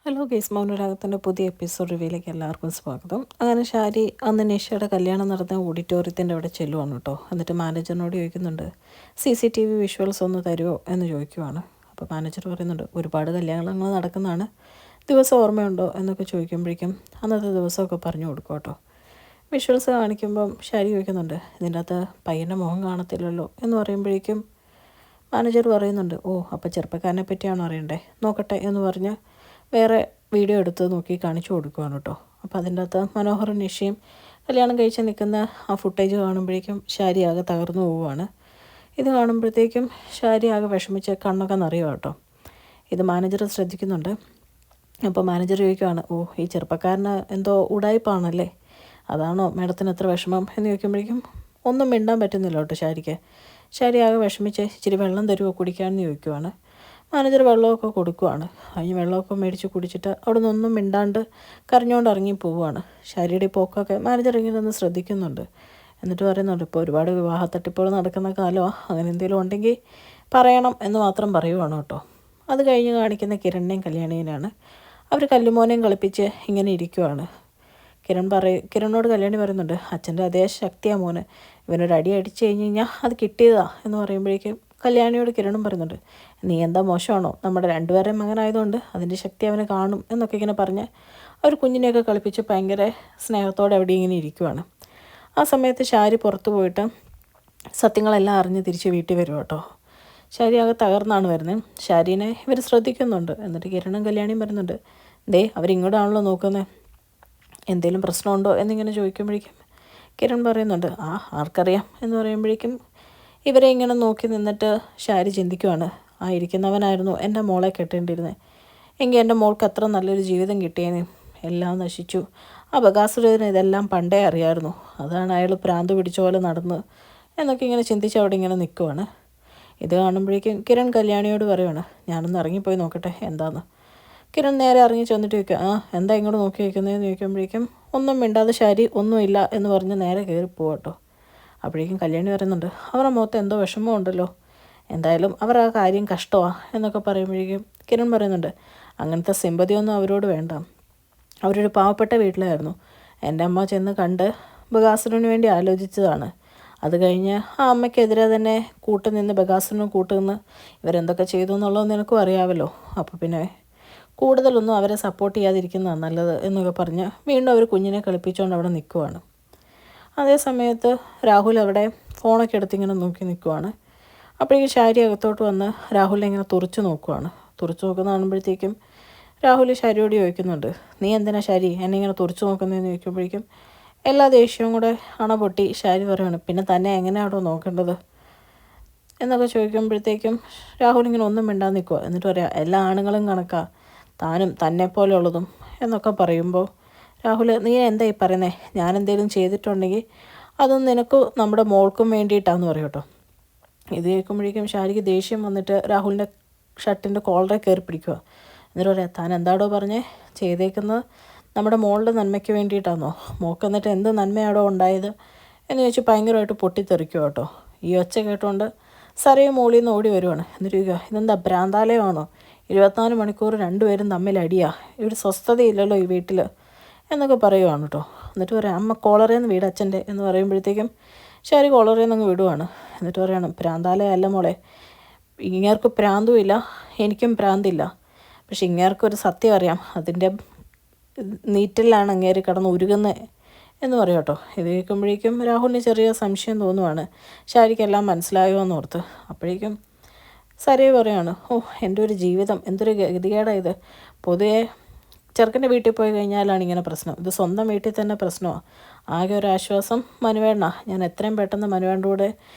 Hello guys, മൗനരാഗത്തിൻ്റെ പുതിയ episode റിവ്യൂയിലേക്ക് എല്ലാവർക്കും സ്വാഗതം. അങ്ങനെ ഷാരി അന്ന് നിഷയുടെ കല്യാണം നടന്ന ഓഡിറ്റോറിയത്തിൻ്റെ അവിടെ ചെല്ലുവാണ് കേട്ടോ. എന്നിട്ട് മാനേജറിനോട് ചോദിക്കുന്നുണ്ട്, CCTV വിഷ്വൽസ് ഒന്ന് തരുമോ എന്ന് ചോദിക്കുവാണ്. അപ്പോൾ മാനേജർ പറയുന്നുണ്ട്, ഒരുപാട് കല്യാണങ്ങൾ നടക്കുന്നതാണ്, ദിവസം ഓർമ്മയുണ്ടോ എന്നൊക്കെ ചോദിക്കുമ്പോഴേക്കും അന്നത്തെ ദിവസമൊക്കെ പറഞ്ഞു കൊടുക്കും കേട്ടോ. വിഷ്വൽസ് കാണിക്കുമ്പം ഷാരി ചോദിക്കുന്നുണ്ട്, ഇതിൻ്റെ അകത്ത് പയ്യൻ്റെ മുഖം കാണത്തില്ലല്ലോ എന്ന് പറയുമ്പോഴേക്കും മാനേജർ പറയുന്നുണ്ട്, ഓ അപ്പോൾ ചെറുപ്പക്കാരനെ പറ്റിയാണോ അറിയണ്ടേ, നോക്കട്ടെ എന്ന് പറഞ്ഞ് വേറെ വീഡിയോ എടുത്ത് നോക്കി കാണിച്ചു കൊടുക്കുവാണ് കേട്ടോ. അപ്പോൾ അതിൻ്റെ അകത്ത് മനോഹറും നിഷയും കല്യാണം കഴിച്ച് നിൽക്കുന്ന ആ ഫുട്ടേജ് കാണുമ്പോഴേക്കും ഷാരി ആകെ തകർന്നു പോവുകയാണ്. ഇത് കാണുമ്പോഴത്തേക്കും ഷാരി ആകെ വിഷമിച്ച് കണ്ണൊക്കെ നിറയുക കേട്ടോ. ഇത് മാനേജർ ശ്രദ്ധിക്കുന്നുണ്ട്. അപ്പോൾ മാനേജർ ചോദിക്കുവാണ്, ഓ ഈ ചെറുപ്പക്കാരന് എന്തോ ഉടായ്പാണല്ലേ, അതാണോ മാഡത്തിന് എത്ര വിഷമം എന്ന് ചോദിക്കുമ്പോഴേക്കും ഒന്നും മിണ്ടാൻ പറ്റുന്നില്ല കേട്ടോ ഷാരിക്ക്. ഷാരി ആകെ വിഷമിച്ച് ഇച്ചിരി വെള്ളം തരുമോ കുടിക്കാമെന്ന് ചോദിക്കുവാണ്. മാനേജർ വെള്ളമൊക്കെ കൊടുക്കുവാണ്. അതിന് വെള്ളമൊക്കെ മേടിച്ച് കുടിച്ചിട്ട് അവിടെ നിന്നൊന്നും മിണ്ടാണ്ട് കരഞ്ഞുകൊണ്ട് ഇറങ്ങി പോവുകയാണ്. ഷാരിയുടെ പോക്കൊക്കെ മാനേജർ ഇങ്ങനെ ഒന്ന് ശ്രദ്ധിക്കുന്നുണ്ട്. എന്നിട്ട് പറയുന്നുണ്ട്, ഇപ്പോൾ ഒരുപാട് വിവാഹ തട്ടിപ്പുകൾ നടക്കുന്ന കാലമാണ്, അങ്ങനെ എന്തെങ്കിലും ഉണ്ടെങ്കിൽ പറയണം എന്ന് മാത്രം പറയുവാണ് കേട്ടോ. അത് കഴിഞ്ഞ് കാണിക്കുന്ന കിരണിനെയും കല്യാണിനെയാണ്. അവർ കല്ലുമോനെയും കളിപ്പിച്ച് ഇങ്ങനെ ഇരിക്കുവാണ്. കിരണിനോട് കല്യാണി പറയുന്നുണ്ട്, അച്ഛൻ്റെ അതേ ശക്തിയാണ് മോന്, ഇവനൊരു അടി അടിച്ചു കഴിഞ്ഞ് കഴിഞ്ഞാൽ അത് കിട്ടിയതാ എന്ന് പറയുമ്പോഴേക്കും കല്യാണിയോട് കിരണും പറയുന്നുണ്ട്, നീ എന്താ മോശമാണോ, നമ്മുടെ രണ്ടുപേരെയും മകനായതുകൊണ്ട് അതിൻ്റെ ശക്തി അവന് കാണും എന്നൊക്കെ ഇങ്ങനെ പറഞ്ഞ് അവർ കുഞ്ഞിനെയൊക്കെ കളിപ്പിച്ച് ഭയങ്കര സ്നേഹത്തോടെ അവിടെ ഇങ്ങനെ ഇരിക്കുവാണ്. ആ സമയത്ത് ഷാരി പുറത്ത് പോയിട്ട് സത്യങ്ങളെല്ലാം അറിഞ്ഞ് തിരിച്ച് വീട്ടിൽ വരും കേട്ടോ. ഷാരി ആകെ തകർന്നാണ് വരുന്നത്. ഷാരീനെ ഇവർ ശ്രദ്ധിക്കുന്നുണ്ട്. എന്നിട്ട് കിരണും കല്യാണിയും പറയുന്നുണ്ട്, ദേ അവരിങ്ങോട്ടാണല്ലോ നോക്കുന്നത്, എന്തെങ്കിലും പ്രശ്നമുണ്ടോ എന്നിങ്ങനെ ചോദിക്കുമ്പോഴേക്കും കിരൺ പറയുന്നുണ്ട്, ആർക്കറിയാം എന്ന് പറയുമ്പോഴേക്കും ഇവരെ ഇങ്ങനെ നോക്കി നിന്നിട്ട് ഷാരി ചിന്തിക്കുവാണ്, ഇരിക്കുന്നവനായിരുന്നു എൻ്റെ മോളെ കെട്ടേണ്ടിയിരുന്നത്, എങ്കിൽ എൻ്റെ മോൾക്ക് അത്ര നല്ലൊരു ജീവിതം കിട്ടിയേനെ, എല്ലാം നശിച്ചു. ബകാസുരന് ഇതെല്ലാം പണ്ടേ അറിയാമായിരുന്നു, അതാണ് അയാൾ പ്രാന്ത് പിടിച്ച പോലെ നടന്ന് എന്നൊക്കെ ഇങ്ങനെ ചിന്തിച്ച് അവിടെ ഇങ്ങനെ നിൽക്കുവാണ്. ഇത് കാണുമ്പോഴേക്കും കിരൺ കല്യാണിയോട് പറയുവാണ്, ഞാനൊന്ന് ഇറങ്ങിപ്പോയി നോക്കട്ടെ എന്താന്ന്. കിരൺ നേരെ ഇറങ്ങി ചെന്നിട്ട് ചോദിക്കുക, എന്താ ഇങ്ങോട്ട് നോക്കി വയ്ക്കുന്നതെന്ന് ചോദിക്കുമ്പോഴേക്കും ഒന്നും മിണ്ടാതെ ഷാരി ഒന്നുമില്ല എന്ന് പറഞ്ഞ് നേരെ കയറി പോകട്ടോ. അപ്പോഴേക്കും കല്യാണി പറയുന്നുണ്ട്, അവരുടെ മുഖത്ത് എന്തോ വിഷമമുണ്ടല്ലോ, എന്തായാലും അവർ ആ കാര്യം കഷ്ടമാണ് എന്നൊക്കെ പറയുമ്പോഴേക്കും കിരൺ പറയുന്നുണ്ട്, അങ്ങനത്തെ സിമ്പതിയൊന്നും അവരോട് വേണ്ട, അവരൊരു പാവപ്പെട്ട വീട്ടിലായിരുന്നു, എൻ്റെ അമ്മ ചെന്ന് കണ്ട് ബകാസുരന് വേണ്ടി ആലോചിച്ചതാണ്, അത് കഴിഞ്ഞ് ആ അമ്മയ്ക്കെതിരെ തന്നെ കൂട്ടുനിന്ന് ബകാസുരനും കൂട്ടുനിന്ന് ഇവരെന്തൊക്കെ ചെയ്തു എന്നുള്ളത് നിനക്കും അറിയാമല്ലോ, അപ്പോൾ പിന്നെ കൂടുതലൊന്നും അവരെ സപ്പോർട്ട് ചെയ്യാതിരിക്കുന്നതാണ് നല്ലത് എന്നൊക്കെ പറഞ്ഞ് വീണ്ടും അവർ കുഞ്ഞിനെ കളിപ്പിച്ചുകൊണ്ട് അവിടെ നിൽക്കുവാണ്. അതേ സമയത്ത് രാഹുൽ അവിടെ ഫോണൊക്കെ എടുത്തിങ്ങനെ നോക്കി നിൽക്കുവാണ്. അപ്പോഴേക്കും ഷാരി അകത്തോട്ട് വന്ന് രാഹുലിനെ ഇങ്ങനെ തുറച്ച് നോക്കുവാണ്. തുറച്ച് നോക്കുന്ന കാണുമ്പോഴത്തേക്കും രാഹുൽ ഷാരിയോട് ചോദിക്കുന്നുണ്ട്, നീ എന്തിനാ ഷാരി എന്നെ ഇങ്ങനെ തുറച്ച് നോക്കുന്നതെന്ന് ചോദിക്കുമ്പോഴേക്കും എല്ലാ ദേഷ്യവും കൂടെ പൊട്ടി ഷാരി പറയുകയാണ്, പിന്നെ തന്നെ എങ്ങനെയാണോ നോക്കേണ്ടത് എന്നൊക്കെ ചോദിക്കുമ്പോഴത്തേക്കും രാഹുൽ ഇങ്ങനെ ഒന്നും മിണ്ടാൻ നിൽക്കുക. എന്നിട്ട് പറയാം, എല്ലാ ആണുങ്ങളും കണക്കാ, താനും തന്നെ പോലെയുള്ളതും എന്നൊക്കെ പറയുമ്പോൾ രാഹുൽ, നീ എന്താ ഈ പറയുന്നത്, ഞാൻ എന്തെങ്കിലും ചെയ്തിട്ടുണ്ടെങ്കിൽ അതൊന്നും നിനക്ക് നമ്മുടെ മോൾക്കും വേണ്ടിയിട്ടാന്ന് പറയും കേട്ടോ. ഇത് കേൾക്കുമ്പോഴേക്കും ഷാരിക്ക് ദേഷ്യം വന്നിട്ട് രാഹുലിൻ്റെ ഷർട്ടിൻ്റെ കോളറെ കയറി പിടിക്കുക. എന്നിട്ട് പറയാം, താൻ എന്താടോ പറഞ്ഞേ, ചെയ്തേക്കുന്നത് നമ്മുടെ മോളുടെ നന്മയ്ക്ക് വേണ്ടിയിട്ടാണോ, മോൾക്ക് എന്നിട്ട് എന്ത് നന്മയാടോ ഉണ്ടായത് എന്ന് ചോദിച്ച് ഭയങ്കരമായിട്ട് പൊട്ടിത്തെറിക്കുക കേട്ടോ. ഈ ഒച്ച കേട്ടുകൊണ്ട് സരയും മോളിൽ നിന്ന് ഓടി വരുവാണ്. എന്നിട്ട് ഇതെന്താ ഭ്രാന്താലയമാണോ, 24 മണിക്കൂർ രണ്ടുപേരും തമ്മിൽ അടിയാ, ഒരു സ്വസ്ഥതയില്ലല്ലോ ഈ വീട്ടിൽ എന്നൊക്കെ പറയുവാണ് കേട്ടോ. എന്നിട്ട് പറയാം, അമ്മ കോളറേന്ന് വീട് അച്ഛൻ്റെ എന്ന് പറയുമ്പോഴത്തേക്കും ഷാരി കോളറേന്ന് അങ്ങ് വിടുവാണ്. എന്നിട്ട് പറയാണ്, ഭ്രാന്താലയ അല്ല മോളെ, ഇങ്ങേർക്ക് പ്രാന്തുമില്ല എനിക്കും പ്രാന്തില്ല, പക്ഷെ ഇങ്ങേർക്കൊരു സത്യം അറിയാം, അതിൻ്റെ നീറ്റിലാണ് അങ്ങേര് കിടന്ന് ഉരുകുന്നത് എന്ന് പറയും കേട്ടോ. ഇത് കേൾക്കുമ്പോഴേക്കും രാഹുലിന് ചെറിയ സംശയം തോന്നുവാണ്, ഷാരിക്കെല്ലാം മനസ്സിലായോ എന്ന് ഓർത്ത്. അപ്പോഴേക്കും സരയെ പറയാണ്, എൻ്റെ ഒരു ജീവിതം എന്തൊരു ഗതികേടാണ് ഇത്, പൊതുവെ ചെറുക്കൻ്റെ വീട്ടിൽ പോയി കഴിഞ്ഞാലാണ് ഇങ്ങനെ പ്രശ്നം, ഇത് സ്വന്തം വീട്ടിൽ തന്നെ പ്രശ്നമാണ്, ആകെ ഒരു ആശ്വാസം മനുവേണ്ണ, ഞാൻ എത്രയും പെട്ടെന്ന് മനുവേണ്ട കൂടെ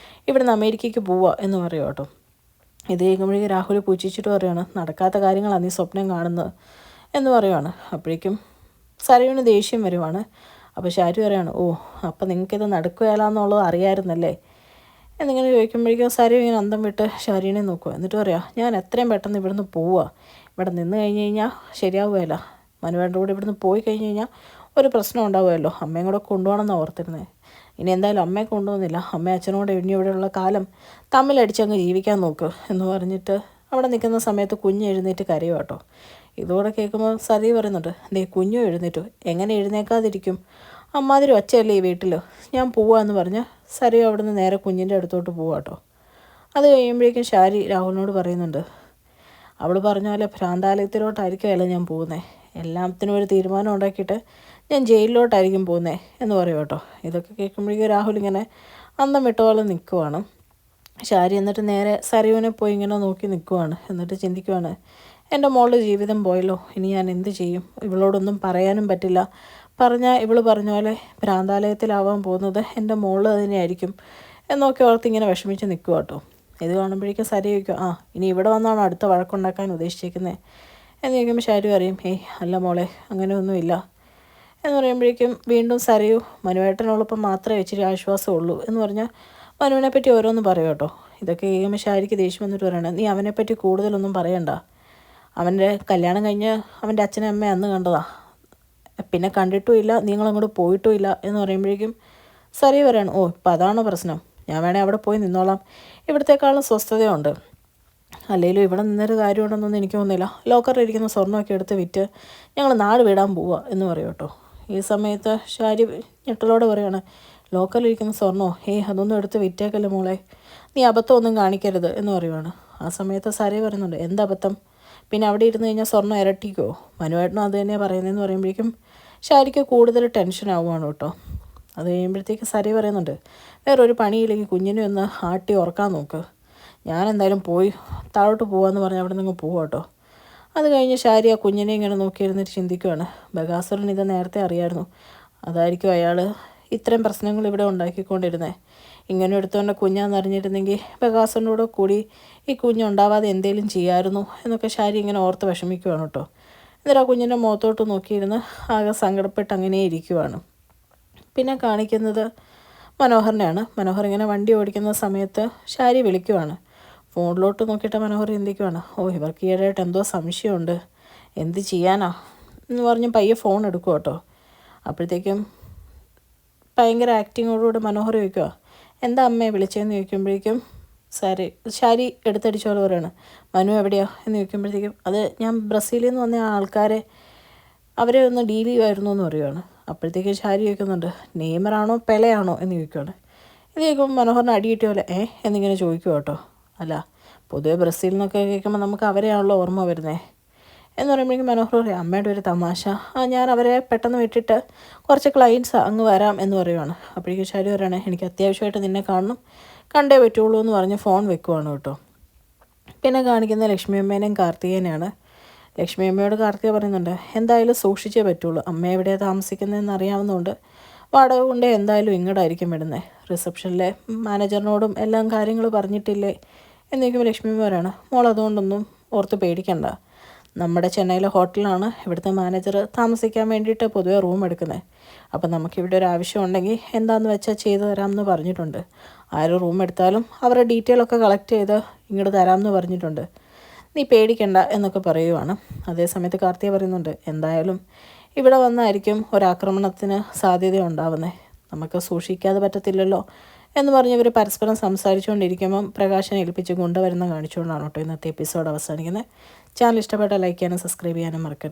ഇവിടുന്ന് അമേരിക്കയ്ക്ക് പോവുക എന്ന് പറയും കേട്ടോ. ഇത് കേൾക്കുമ്പോഴേക്കും രാഹുൽ പൂച്ചിച്ചിട്ട് പറയുകയാണ്, നടക്കാത്ത കാര്യങ്ങളാണ് നീ സ്വപ്നം കാണുന്നത് എന്ന് പറയുവാണ്. അപ്പോഴേക്കും സരയുവിന് ദേഷ്യം വരുവാണ്. അപ്പോൾ ഷാരി പറയാണ്, അപ്പോൾ നിങ്ങൾക്കിത് നടക്കുകയില്ലെന്നുള്ളത് അറിയാമായിരുന്നല്ലേ എന്നിങ്ങനെ ചോദിക്കുമ്പോഴേക്കും സരയു ഇങ്ങനെ അന്തം വിട്ട് ഷാരീനെ നോക്കുക. എന്നിട്ട് പറയാം, ഞാൻ എത്രയും പെട്ടെന്ന് ഇവിടുന്ന് പോവുക, ഇവിടെ നിന്ന് കഴിഞ്ഞ് കഴിഞ്ഞാൽ ശരിയാവുകയില്ല, മനുവേണ്ട കൂടെ ഇവിടുന്ന് പോയി കഴിഞ്ഞ് കഴിഞ്ഞാൽ ഒരു പ്രശ്നം ഉണ്ടാവുമല്ലോ, അമ്മയും കൂടെ കൊണ്ടുപോകണമെന്നാണ് ഓർത്തിരുന്നത്, ഇനി എന്തായാലും അമ്മയെ കൊണ്ടുപോകുന്നില്ല, അമ്മയും അച്ഛനോട് ഇനി ഇവിടെയുള്ള കാലം തമ്മിലടിച്ചങ്ങ് ജീവിക്കാൻ നോക്ക് എന്ന് പറഞ്ഞിട്ട് അവിടെ നിൽക്കുന്ന സമയത്ത് കുഞ്ഞ് എഴുന്നേറ്റ് കരയും കേട്ടോ. ഇതോടെ കേൾക്കുമ്പോൾ സതി പറയുന്നുണ്ട്, ദേ കുഞ്ഞു എഴുന്നേറ്റു, എങ്ങനെ എഴുന്നേക്കാതിരിക്കും, അമ്മാതിരി ഒച്ചയല്ലേ ഈ വീട്ടിൽ, ഞാൻ പോവാന്ന് പറഞ്ഞ് സരിയോ അവിടുന്ന് നേരെ കുഞ്ഞിൻ്റെ അടുത്തോട്ട് പോവാട്ടോ. അത് കഴിയുമ്പോഴേക്കും ഷാരി രാഹുലിനോട് പറയുന്നുണ്ട്, അവൾ പറഞ്ഞ പോലെ ഭ്രാന്താലയത്തിലോട്ടായിരിക്കുമല്ലോ ഞാൻ പോകുന്നത്, എല്ലാത്തിനും ഒരു തീരുമാനം ഉണ്ടാക്കിയിട്ട് ഞാൻ ജയിലിലോട്ടായിരിക്കും പോകുന്നത് എന്ന് പറയും കേട്ടോ. ഇതൊക്കെ കേൾക്കുമ്പോഴേക്കും രാഹുൽ ഇങ്ങനെ അന്തം വിട്ട പോലെ നിൽക്കുവാണ്. ഷാരി എന്നിട്ട് നേരെ സരിയുവിനെ പോയി ഇങ്ങനെ നോക്കി നിൽക്കുവാണ്. എന്നിട്ട് ചിന്തിക്കുവാണ്, എൻ്റെ മോളുടെ ജീവിതം പോയല്ലോ, ഇനി ഞാൻ എന്ത് ചെയ്യും, ഇവളോടൊന്നും പറയാനും പറ്റില്ല, പറഞ്ഞാൽ ഇവൾ പറഞ്ഞ പോലെ ഭ്രാന്താലയത്തിലാവാൻ പോകുന്നത് എൻ്റെ മോള് തന്നെയായിരിക്കും എന്നൊക്കെ ഓർത്ത് ഇങ്ങനെ വിഷമിച്ച് നിൽക്കുക കേട്ടോ. ഇത് കാണുമ്പോഴേക്കും സരി ചോദിക്കും, ഇനി ഇവിടെ വന്നാണ് അടുത്ത വഴക്കുണ്ടാക്കാൻ ഉദ്ദേശിച്ചിരിക്കുന്നത് എന്ന് ചോദിക്കുമ്പോൾ ഷാരി പറയും, അല്ല മോളെ, അങ്ങനെയൊന്നുമില്ല എന്ന് പറയുമ്പോഴേക്കും വീണ്ടും സരിയു മനുവേട്ടനോടൊപ്പം മാത്രമേ ഇച്ചിരി ആശ്വാസമുള്ളൂ എന്ന് പറഞ്ഞാൽ മനുവിനെ പറ്റി ഓരോന്ന് പറയും കേട്ടോ. ഇതൊക്കെ കേൾക്കുമ്പോൾ ഷാരിക്ക് ദേഷ്യം വന്നിട്ട് പറയണം, നീ അവനെപ്പറ്റി കൂടുതലൊന്നും പറയണ്ട, അവൻ്റെ കല്യാണം കഴിഞ്ഞ് അവൻ്റെ അച്ഛനും അമ്മയും അന്ന് കണ്ടതാ, പിന്നെ കണ്ടിട്ടും ഇല്ല, നിങ്ങളങ്ങോട്ട് പോയിട്ടും ഇല്ല എന്ന് പറയുമ്പോഴേക്കും സരി പറയണം, ഇപ്പം അതാണോ പ്രശ്നം, ഞാൻ വേണേൽ അവിടെ പോയി നിന്നോളാം, ഇവിടത്തേക്കാളും സ്വസ്ഥതയുണ്ട്, അല്ലെങ്കിലും ഇവിടെ നിന്നൊരു കാര്യമുണ്ടെന്നൊന്നും എനിക്ക് തോന്നുന്നില്ല, ലോക്കറിലിരിക്കുന്ന സ്വർണ്ണമൊക്കെ എടുത്ത് വിറ്റ് ഞങ്ങൾ നാട് വിടാൻ പോവുക എന്ന് പറയും കേട്ടോ. ഈ സമയത്ത് ഷാരി ഞെട്ടലോടെ പറയാണ്, ലോക്കറിലിരിക്കുന്ന സ്വർണ്ണമോ, അതൊന്നും എടുത്ത് വിറ്റേക്കല്ലേ മോളെ, നീ അബദ്ധമൊന്നും കാണിക്കരുത് എന്ന് പറയുവാണ്. ആ സമയത്ത് സരി പറയുന്നുണ്ട്, എന്തബദ്ധം, പിന്നെ അവിടെ ഇരുന്ന് കഴിഞ്ഞാൽ സ്വർണ്ണം ഇരട്ടിക്കോ, മനുവേട്ടനും അത് തന്നെയാണ് പറയുന്നതെന്ന് പറയുമ്പോഴേക്കും ഷാരിക്ക് കൂടുതൽ ടെൻഷൻ ആവുകയാണ് കേട്ടോ. അത് കഴിയുമ്പോഴത്തേക്ക് സരി പറയുന്നുണ്ട്, വേറൊരു പണിയില്ലെങ്കിൽ കുഞ്ഞിനെ ഒന്ന് ആട്ടി ഉറക്കാൻ നോക്ക്, ഞാനെന്തായാലും പോയി താഴോട്ട് പോകാമെന്ന് പറഞ്ഞാൽ അവിടെ നിന്ന് പോവാം കേട്ടോ. അത് കഴിഞ്ഞ് ഷാരി ആ കുഞ്ഞിനെ ഇങ്ങനെ നോക്കിയിരുന്നിട്ട് ചിന്തിക്കുവാണ്, ബഗാസുരൻ ഇത് നേരത്തെ അറിയായിരുന്നു, അതായിരിക്കും അയാൾ ഇത്രയും പ്രശ്നങ്ങൾ ഇവിടെ ഉണ്ടാക്കിക്കൊണ്ടിരുന്നത്, ഇങ്ങനെ എടുത്തുകൊണ്ട് കുഞ്ഞാന്ന് അറിഞ്ഞിരുന്നെങ്കിൽ ബഗാസുരനോട് കൂടി ഈ കുഞ്ഞുണ്ടാവാതെ എന്തെങ്കിലും ചെയ്യാമായിരുന്നു എന്നൊക്കെ ഷാരി ഇങ്ങനെ ഓർത്ത് വിഷമിക്കുവാണ് കേട്ടോ. എന്നിട്ട് ആ കുഞ്ഞിൻ്റെ മുഖത്തോട്ട് നോക്കിയിരുന്ന് ആകെ സങ്കടപ്പെട്ട് അങ്ങനെ ഇരിക്കുവാണ്. പിന്നെ കാണിക്കുന്നത് മനോഹറിനെയാണ്. മനോഹർ ഇങ്ങനെ വണ്ടി ഓടിക്കുന്ന സമയത്ത് ഷാരി വിളിക്കുവാണ്. ഫോണിലോട്ട് നോക്കിയിട്ട് മനോഹർ ചിന്തിക്കുവാണ്, ഇവർക്ക് ഈയിടെയായിട്ട് എന്തോ സംശയമുണ്ട്, എന്ത് ചെയ്യാനാ എന്ന് പറഞ്ഞ് പയ്യെ ഫോൺ എടുക്കും കേട്ടോ. അപ്പോഴത്തേക്കും ഭയങ്കര ആക്ടിങ്ങോടുകൂടി മനോഹർ ചോദിക്കുക, എന്താ അമ്മയെ വിളിച്ചതെന്ന് ചോദിക്കുമ്പോഴേക്കും ഷാരി എടുത്തടിച്ച പോലെ പറയാണ്, മനു എവിടെയാ എന്ന് ചോദിക്കുമ്പോഴത്തേക്കും അത് ഞാൻ ബ്രസീലിൽ നിന്ന് വന്ന ആൾക്കാരെ അവരെ ഒന്ന് ഡീൽ ചെയ്യുമായിരുന്നു എന്ന് പറയുവാണ്. അപ്പോഴത്തേക്കും ഷാരി ചോദിക്കുന്നുണ്ട്, നെയ്മറാണോ പെലയാണോ എന്ന് ചോദിക്കുവാണ്. ഇത് ചോദിക്കുമ്പോൾ മനോഹറിന് അടി കിട്ടിയ പോലെ എന്നിങ്ങനെ ചോദിക്കുക കേട്ടോ. അല്ല, പൊതുവെ ബ്രസീലിൽ നിന്നൊക്കെ കേൾക്കുമ്പോൾ നമുക്ക് അവരെയാണല്ലോ ഓർമ്മ വരുന്നത് എന്ന് പറയുമ്പോഴേക്കും മനോഹർ പറയും, അമ്മയുടെ ഒരു തമാശ, ഞാൻ അവരെ പെട്ടെന്ന് വിട്ടിട്ട് കുറച്ച് ക്ലയൻസ് അങ്ങ് വരാം എന്ന് പറയുവാണ്. അപ്പോഴേക്കും ഷാരി പറയുകയാണ്, എനിക്ക് അത്യാവശ്യമായിട്ട് നിന്നെ കാണണം, കണ്ടേ പറ്റുള്ളൂ എന്ന് പറഞ്ഞ് ഫോൺ വെക്കുവാണ് കേട്ടോ. പിന്നെ കാണിക്കുന്ന ലക്ഷ്മി അമ്മേനെയും കാർത്തികേനെയാണ്. ലക്ഷ്മി അമ്മയോട് കാർത്തിക പറയുന്നുണ്ട്, എന്തായാലും സൂക്ഷിച്ചേ പറ്റുള്ളൂ, അമ്മ എവിടെയാണ് താമസിക്കുന്നതെന്ന് അറിയാവുന്നതുകൊണ്ട് വാടക കൊണ്ട് എന്തായാലും ഇങ്ങോട്ടായിരിക്കും വിടുന്നത്, റിസപ്ഷനിലെ മാനേജറിനോടും എല്ലാം കാര്യങ്ങൾ പറഞ്ഞിട്ടില്ലേ എന്ന് ചോദിക്കുമ്പോൾ ലക്ഷ്മി അമ്മ പറയാണ്, മോൾ അതുകൊണ്ടൊന്നും ഓർത്ത് പേടിക്കണ്ട, നമ്മുടെ ചെന്നൈയിലെ ഹോട്ടലാണ് ഇവിടുത്തെ മാനേജർ താമസിക്കാൻ വേണ്ടിയിട്ട് പൊതുവെ റൂം എടുക്കുന്നത്, അപ്പം നമുക്കിവിടെ ഒരു ആവശ്യം ഉണ്ടെങ്കിൽ എന്താണെന്ന് വെച്ചാൽ ചെയ്തു തരാമെന്ന് പറഞ്ഞിട്ടുണ്ട്, ആരും റൂം എടുത്താലും അവരുടെ ഡീറ്റെയിലൊക്കെ കളക്ട് ചെയ്ത് ഇങ്ങോട്ട് തരാമെന്ന് പറഞ്ഞിട്ടുണ്ട്, നീ പേടിക്കണ്ട എന്നൊക്കെ പറയുവാണ്. അതേസമയത്ത് കാർത്തിക പറയുന്നുണ്ട്, എന്തായാലും ഇവിടെ വന്നായിരിക്കും ഒരാക്രമണത്തിന് സാധ്യത ഉണ്ടാവുന്നത്, നമുക്ക് സൂക്ഷിക്കാതെ പറ്റത്തില്ലല്ലോ എന്ന് പറഞ്ഞ് ഇവർ പരസ്പരം സംസാരിച്ചുകൊണ്ടിരിക്കുമ്പം പ്രകാശനെ ഏൽപ്പിച്ച് കൊണ്ടുവരുന്ന കാണിച്ചുകൊണ്ടാണ് കേട്ടോ ഇന്നത്തെ എപ്പിസോഡ് അവസാനിക്കുന്നത്. ചാനൽ ഇഷ്ടപ്പെട്ടാൽ ലൈക്ക് ചെയ്യാനും സബ്സ്ക്രൈബ് ചെയ്യാനും മറക്കരുത്.